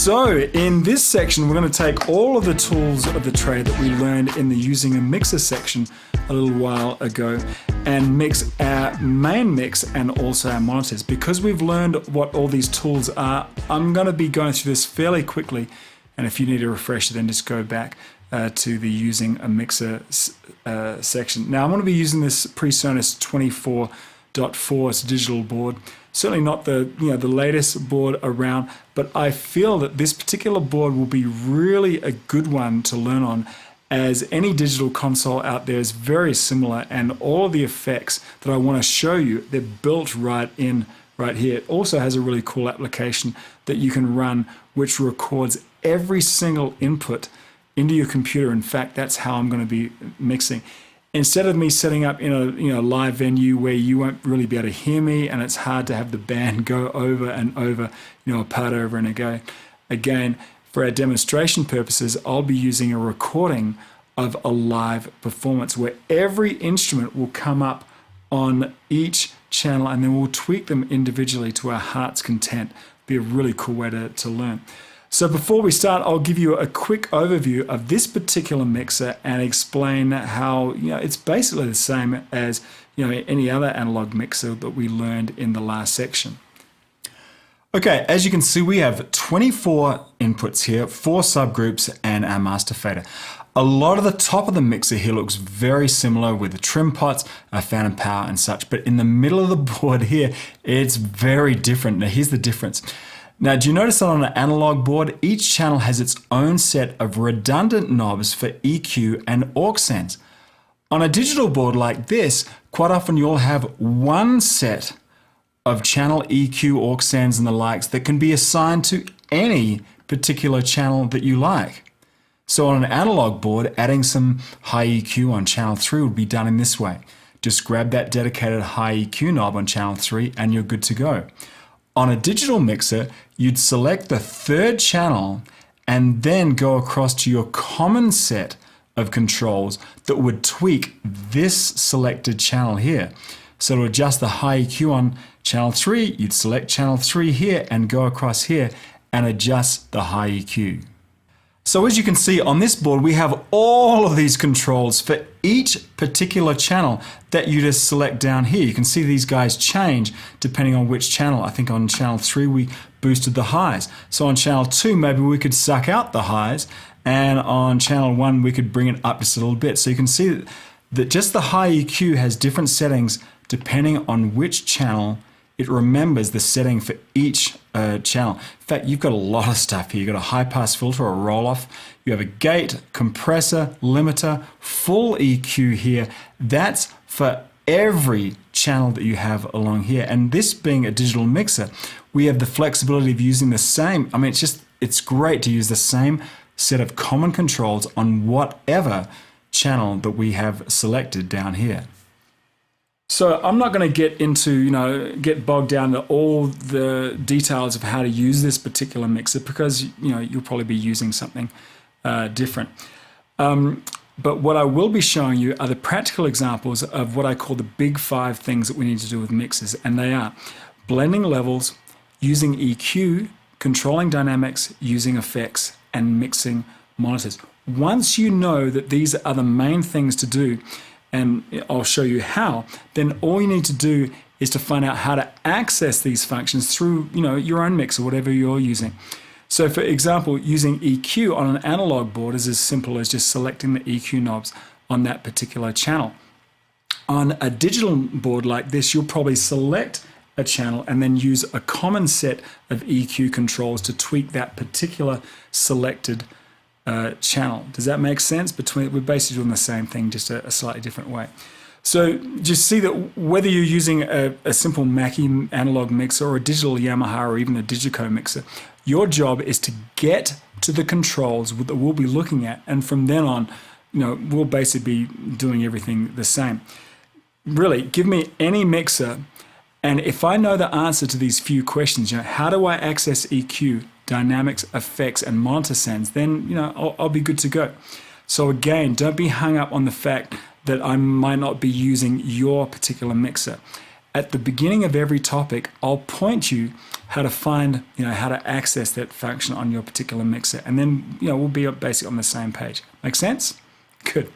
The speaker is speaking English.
So in this section, we're going to take all of the tools of the tray that we learned in the using a mixer section a little while ago and mix our main mix and also our monitors. Because we've learned what all these tools are, I'm going to be going through this fairly quickly. And if you need a refresher, then just go back to the using a mixer section. Now I'm going to be using this PreSonus 24.4. It's a digital board. Certainly not the latest board around, but I feel that this particular board will be really a good one to learn on, as any digital console out there is very similar, and all of the effects that I want to show you, they're built right here. It also has a really cool application that you can run which records every single input into your computer. In fact, that's how I'm going to be mixing. Instead of me setting up in a live venue where you won't really be able to hear me and it's hard to have the band go over and over, a part over and again, for our demonstration purposes, I'll be using a recording of a live performance where every instrument will come up on each channel and then we'll tweak them individually to our heart's content. Be a really cool way to learn. So before we start, I'll give you a quick overview of this particular mixer and explain how it's basically the same as any other analog mixer that we learned in the last section. Okay, as you can see, we have 24 inputs here, 4 subgroups, and our master fader. A lot of the top of the mixer here looks very similar with the trim pots, a phantom power and such, but in the middle of the board here, it's very different. Now here's the difference. Now, do you notice that on an analog board, each channel has its own set of redundant knobs for EQ and aux sends? On a digital board like this, quite often you'll have one set of channel EQ, aux sends and the likes that can be assigned to any particular channel that you like. So on an analog board, adding some high EQ on channel 3 would be done in this way. Just grab that dedicated high EQ knob on channel 3 and you're good to go. On a digital mixer, you'd select the third channel and then go across to your common set of controls that would tweak this selected channel here. So to adjust the high EQ on channel 3, you'd select channel 3 here and go across here and adjust the high EQ. So as you can see on this board, we have all of these controls for each particular channel that you just select down here. You can see these guys change depending on which channel. I think on channel 3 we boosted the highs. So on channel 2 maybe we could suck out the highs, and on channel 1 we could bring it up just a little bit. So you can see that just the high EQ has different settings depending on which channel it remembers the setting for each channel. In fact, you've got a lot of stuff here. You've got a high pass filter, a roll off. You have a gate, compressor, limiter, full EQ here. That's for every channel that you have along here. And this being a digital mixer, we have the flexibility of using the same. I mean, it's great to use the same set of common controls on whatever channel that we have selected down here. So I'm not going to get into, get bogged down to all the details of how to use this particular mixer because, you'll probably be using something different. But what I will be showing you are the practical examples of what I call the big 5 things that we need to do with mixers. And they are blending levels, using EQ, controlling dynamics, using effects, and mixing monitors. Once you know that these are the main things to do, and I'll show you how, then all you need to do is to find out how to access these functions through your own mixer, whatever you're using. So for example, using EQ on an analog board is as simple as just selecting the EQ knobs on that particular channel. On a digital board like this, you'll probably select a channel and then use a common set of EQ controls to tweak that particular selected channel. Does that make sense? We're basically doing the same thing, just a slightly different way. So just see that whether you're using a simple Mackie analog mixer or a digital Yamaha or even a Digico mixer, your job is to get to the controls that we'll be looking at, and from then on, we'll basically be doing everything the same. Really, give me any mixer, and if I know the answer to these few questions, how do I access EQ, dynamics, effects, and monitor sends, then I'll be good to go. So again, don't be hung up on the fact that I might not be using your particular mixer. at the beginning of every topic, I'll point you how to find, how to access that function on your particular mixer. And then, we'll be basically on the same page. Make sense? Good.